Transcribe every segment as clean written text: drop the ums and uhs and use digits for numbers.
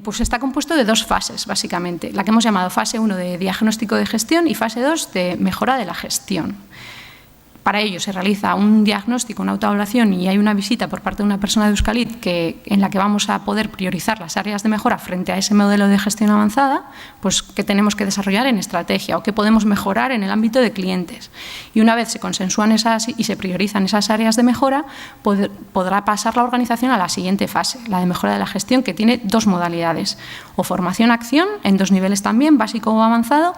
Pues está compuesto de dos fases, básicamente. La que hemos llamado fase 1 de diagnóstico de gestión y fase 2 de mejora de la gestión. Para ello se realiza un diagnóstico, una autoevaluación y hay una visita por parte de una persona de Euskalit en la que vamos a poder priorizar las áreas de mejora frente a ese modelo de gestión avanzada, pues qué tenemos que desarrollar en estrategia o qué podemos mejorar en el ámbito de clientes. Y una vez se consensúan y se priorizan esas áreas de mejora, podrá pasar la organización a la siguiente fase, la de mejora de la gestión, que tiene dos modalidades, o formación-acción, en dos niveles también, básico o avanzado,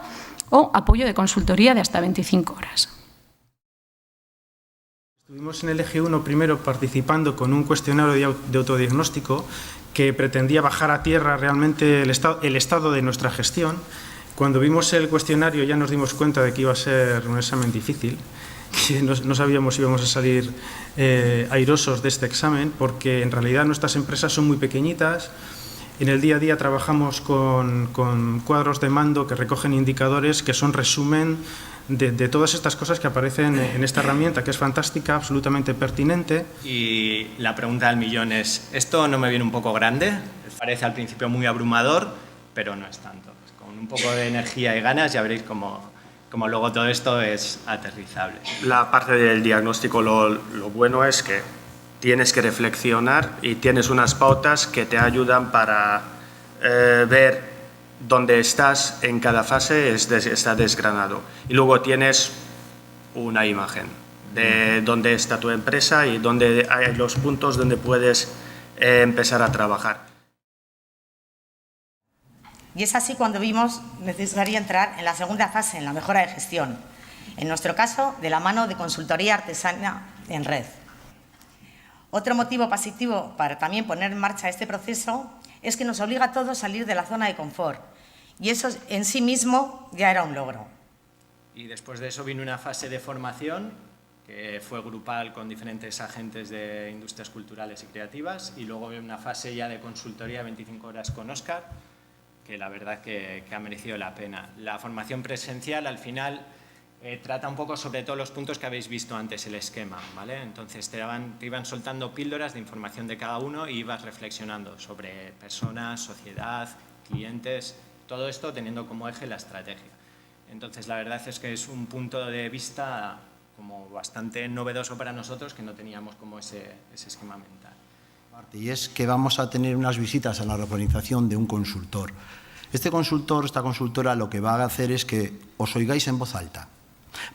o apoyo de consultoría de hasta 25 horas. Estuvimos en el eje 1 primero participando con un cuestionario de autodiagnóstico que pretendía bajar a tierra realmente el estado de nuestra gestión. Cuando vimos el cuestionario ya nos dimos cuenta de que iba a ser un examen difícil, que no sabíamos si íbamos a salir airosos de este examen, porque en realidad nuestras empresas son muy pequeñitas. En el día a día trabajamos con cuadros de mando que recogen indicadores que son resumen de todas estas cosas que aparecen en esta herramienta, que es fantástica, absolutamente pertinente. Y la pregunta del millón es, ¿esto no me viene un poco grande? Parece al principio muy abrumador, pero no es tanto. Con un poco de energía y ganas ya veréis cómo luego todo esto es aterrizable. La parte del diagnóstico, lo bueno es que tienes que reflexionar y tienes unas pautas que te ayudan para ver dónde estás en cada fase, está desgranado. Y luego tienes una imagen de dónde está tu empresa y dónde hay los puntos donde puedes empezar a trabajar. Y es así cuando vimos necesario entrar en la segunda fase, en la mejora de gestión. En nuestro caso, de la mano de consultoría artesana en red. Otro motivo positivo para también poner en marcha este proceso es que nos obliga a todos a salir de la zona de confort. Y eso en sí mismo ya era un logro. Y después de eso vino una fase de formación que fue grupal con diferentes agentes de industrias culturales y creativas, y luego una fase ya de consultoría 25 horas con Óscar, que la verdad que ha merecido la pena. La formación presencial al final trata un poco sobre todos los puntos que habéis visto antes, el esquema, ¿vale? Entonces te iban soltando píldoras de información de cada uno y ibas reflexionando sobre personas, sociedad, clientes, todo esto teniendo como eje la estrategia. Entonces la verdad es que es un punto de vista como bastante novedoso para nosotros, que no teníamos como ese esquema mental. Y es que vamos a tener unas visitas a la organización de un consultor. Este consultor, esta consultora, lo que va a hacer es que os oigáis en voz alta.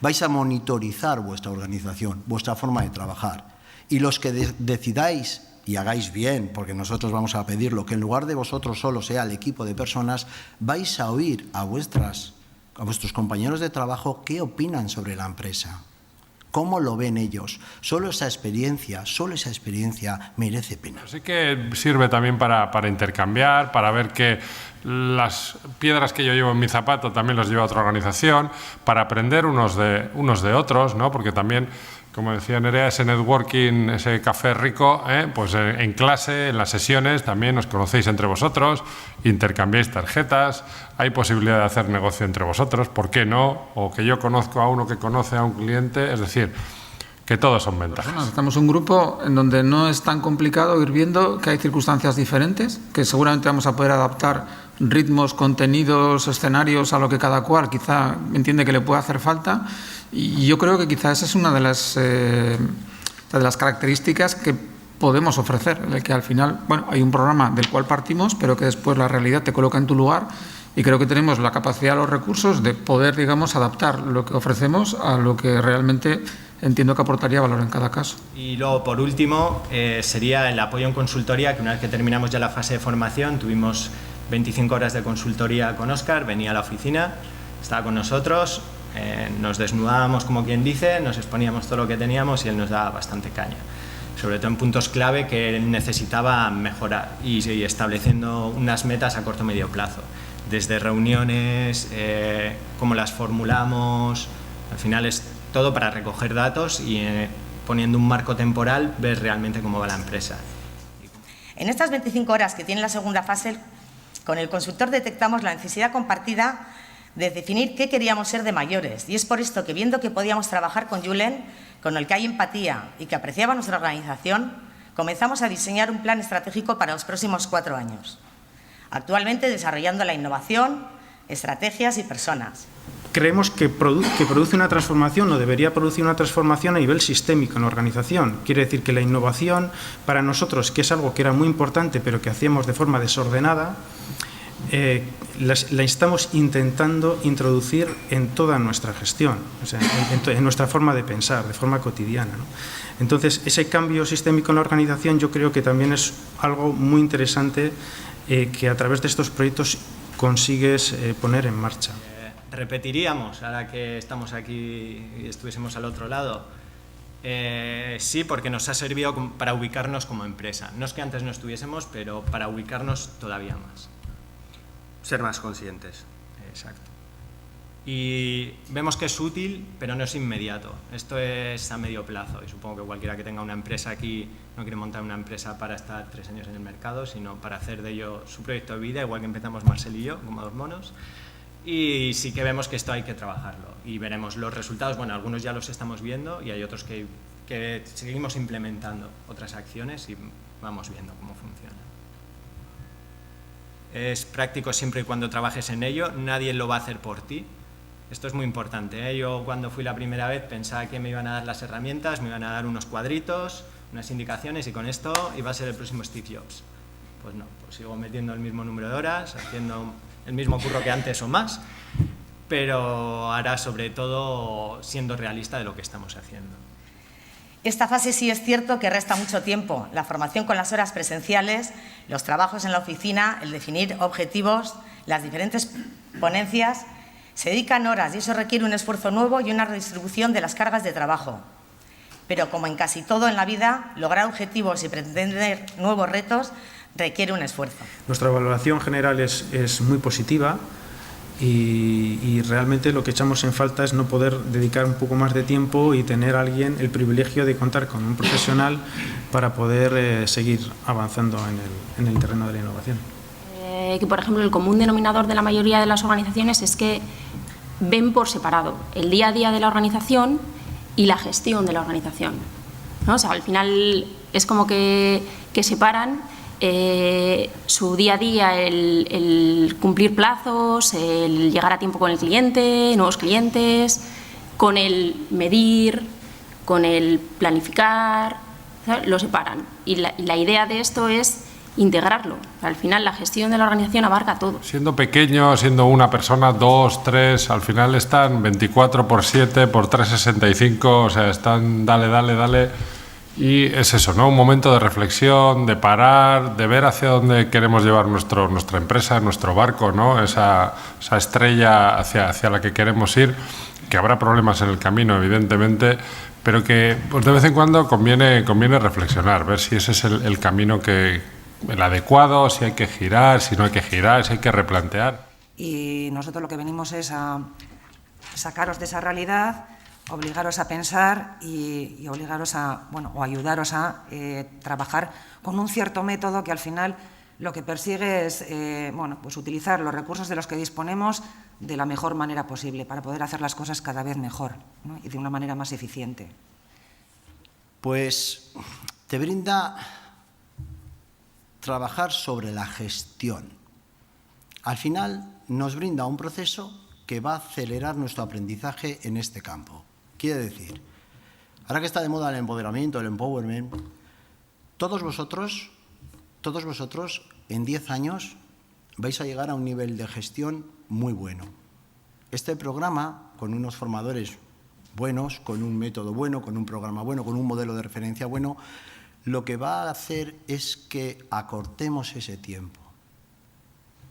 Vais a monitorizar vuestra organización, vuestra forma de trabajar. Y los que decidáis y hagáis bien, porque nosotros vamos a pedirlo, que en lugar de vosotros solo sea el equipo de personas, vais a oír a vuestros compañeros de trabajo qué opinan sobre la empresa. ¿Cómo lo ven ellos? Solo esa experiencia merece pena. Sí que sirve también para intercambiar, para ver que las piedras que yo llevo en mi zapato también las lleva otra organización, para aprender unos de otros, ¿no? Porque también, como decía Nerea, ese networking, ese café rico, pues en clase, en las sesiones, también os conocéis entre vosotros, intercambiáis tarjetas, hay posibilidad de hacer negocio entre vosotros, ¿por qué no? O que yo conozco a uno que conoce a un cliente, es decir, que todos son ventajas. Estamos en un grupo en donde no es tan complicado ir viendo que hay circunstancias diferentes, que seguramente vamos a poder adaptar ritmos, contenidos, escenarios a lo que cada cual quizá entiende que le puede hacer falta. Y yo creo que quizás esa es una de las características que podemos ofrecer, el que al final, bueno, hay un programa del cual partimos, pero que después la realidad te coloca en tu lugar, y creo que tenemos la capacidad, los recursos de poder, digamos, adaptar lo que ofrecemos a lo que realmente entiendo que aportaría valor en cada caso. Y luego, por último, sería el apoyo en consultoría, que una vez que terminamos ya la fase de formación, tuvimos 25 horas de consultoría con Óscar, venía a la oficina, estaba con nosotros, nos desnudábamos, como quien dice, nos exponíamos todo lo que teníamos y él nos daba bastante caña, sobre todo en puntos clave que él necesitaba mejorar y estableciendo unas metas a corto o medio plazo, desde reuniones, cómo las formulamos, al final es todo para recoger datos y poniendo un marco temporal ver realmente cómo va la empresa. En estas 25 horas que tiene la segunda fase, con el consultor detectamos la necesidad compartida de definir qué queríamos ser de mayores, y es por esto que, viendo que podíamos trabajar con Julen, con el que hay empatía y que apreciaba nuestra organización, comenzamos a diseñar un plan estratégico para los próximos 4 años. actualmente desarrollando la innovación, estrategias y personas. Creemos que produce una transformación o debería producir una transformación a nivel sistémico en la organización. Quiere decir que la innovación, para nosotros, que es algo que era muy importante pero que hacíamos de forma desordenada, la estamos intentando introducir en toda nuestra gestión, o sea, en nuestra forma de pensar, de forma cotidiana, ¿no? Entonces, ese cambio sistémico en la organización yo creo que también es algo muy interesante que a través de estos proyectos consigues poner en marcha. Repetiríamos, ahora que estamos aquí y estuviésemos al otro lado, sí, porque nos ha servido para ubicarnos como empresa. No es que antes no estuviésemos, pero para ubicarnos todavía más. Ser más conscientes. Exacto. Y vemos que es útil, pero no es inmediato. Esto es a medio plazo y supongo que cualquiera que tenga una empresa aquí no quiere montar una empresa para estar 3 años en el mercado, sino para hacer de ello su proyecto de vida, igual que empezamos Marcel y yo, como 2 monos. Y sí que vemos que esto hay que trabajarlo y veremos los resultados. Bueno, algunos ya los estamos viendo y hay otros que seguimos implementando otras acciones y vamos viendo cómo funciona. Es práctico siempre y cuando trabajes en ello, nadie lo va a hacer por ti. Esto es muy importante, ¿eh? Yo cuando fui la primera vez pensaba que me iban a dar las herramientas, me iban a dar unos cuadritos, unas indicaciones y con esto iba a ser el próximo Steve Jobs. Pues no, pues sigo metiendo el mismo número de horas, haciendo el mismo curro que antes o más, pero ahora sobre todo siendo realista de lo que estamos haciendo. Esta fase sí es cierto que resta mucho tiempo. La formación con las horas presenciales, los trabajos en la oficina, el definir objetivos, las diferentes ponencias, se dedican horas y eso requiere un esfuerzo nuevo y una redistribución de las cargas de trabajo. Pero como en casi todo en la vida, lograr objetivos y pretender nuevos retos requiere un esfuerzo. Nuestra valoración general es muy positiva y realmente lo que echamos en falta es no poder dedicar un poco más de tiempo y tener a alguien el privilegio de contar con un profesional para poder seguir avanzando en el terreno de la innovación. Que, por ejemplo, el común denominador de la mayoría de las organizaciones es que ven por separado el día a día de la organización y la gestión de la organización, ¿no? O sea, al final es como que separan su día a día, el cumplir plazos, el llegar a tiempo con el cliente, nuevos clientes, con el medir, con el planificar, ¿sabes? Lo separan. Y la idea de esto es integrarlo. Al final la gestión de la organización abarca todo. Siendo pequeño, siendo una persona, 2, 3, al final están 24/7 por 365, o sea, están dale. Y es eso, ¿no? Un momento de reflexión, de parar, de ver hacia dónde queremos llevar nuestra empresa, nuestro barco, ¿no? Esa estrella hacia la que queremos ir, que habrá problemas en el camino, evidentemente, pero que pues de vez en cuando conviene reflexionar, ver si ese es el camino el adecuado, si hay que girar, si no hay que girar, si hay que replantear. Y nosotros lo que venimos es a sacaros de esa realidad, obligaros a pensar y obligaros o ayudaros a trabajar con un cierto método que al final lo que persigue es pues utilizar los recursos de los que disponemos de la mejor manera posible para poder hacer las cosas cada vez mejor, ¿no? Y de una manera más eficiente. Pues te brinda trabajar sobre la gestión. Al final nos brinda un proceso que va a acelerar nuestro aprendizaje en este campo. Quiere decir, ahora que está de moda el empoderamiento, el empowerment, todos vosotros en 10 años vais a llegar a un nivel de gestión muy bueno. Este programa, con unos formadores buenos, con un método bueno, con un programa bueno, con un modelo de referencia bueno, lo que va a hacer es que acortemos ese tiempo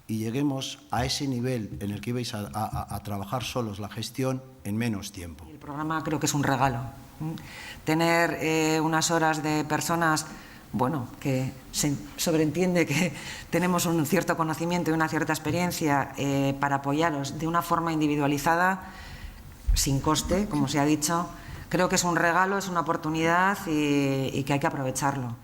y lleguemos a ese nivel en el que ibais a trabajar solos la gestión en menos tiempo. El programa creo que es un regalo. Tener unas horas de personas, que se sobreentiende que tenemos un cierto conocimiento y una cierta experiencia para apoyaros de una forma individualizada, sin coste, como se ha dicho. Creo que es un regalo, es una oportunidad y que hay que aprovecharlo.